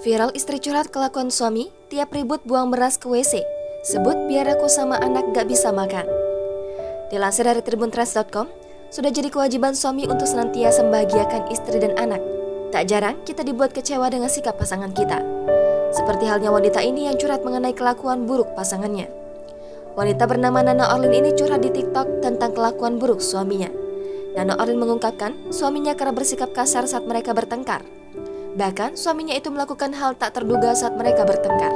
Viral istri curhat kelakuan suami, tiap ribut buang beras ke WC. Sebut biar aku sama anak gak bisa makan. Dilansir dari tribuntrans.com, sudah jadi kewajiban suami untuk senantiasa membahagiakan istri dan anak. Tak jarang kita dibuat kecewa dengan sikap pasangan kita. Seperti halnya wanita ini yang curhat mengenai kelakuan buruk pasangannya. Wanita bernama Nana Orlin ini curhat di TikTok tentang kelakuan buruk suaminya. Nana Orlin mengungkapkan suaminya kerap bersikap kasar saat mereka bertengkar. Bahkan suaminya itu melakukan hal tak terduga saat mereka bertengkar.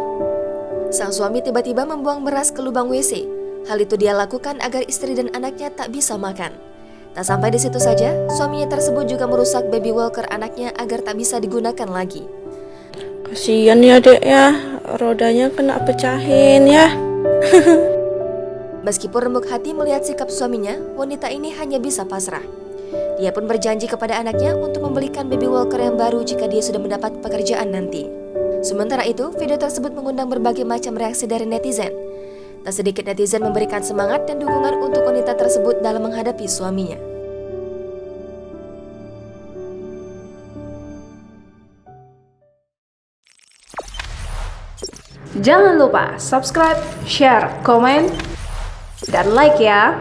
Sang suami tiba-tiba membuang beras ke lubang WC. Hal itu dia lakukan agar istri dan anaknya tak bisa makan. Tak sampai di situ saja, suaminya tersebut juga merusak baby walker anaknya agar tak bisa digunakan lagi. Kasian ya dek ya, rodanya kena pecahin ya. Meskipun remuk hati melihat sikap suaminya, wanita ini hanya bisa pasrah. Dia pun berjanji kepada anaknya untuk membelikan baby walker yang baru jika dia sudah mendapat pekerjaan nanti. Sementara itu, video tersebut mengundang berbagai macam reaksi dari netizen. Tak sedikit netizen memberikan semangat dan dukungan untuk wanita tersebut dalam menghadapi suaminya. Jangan lupa subscribe, share, komen, dan like ya.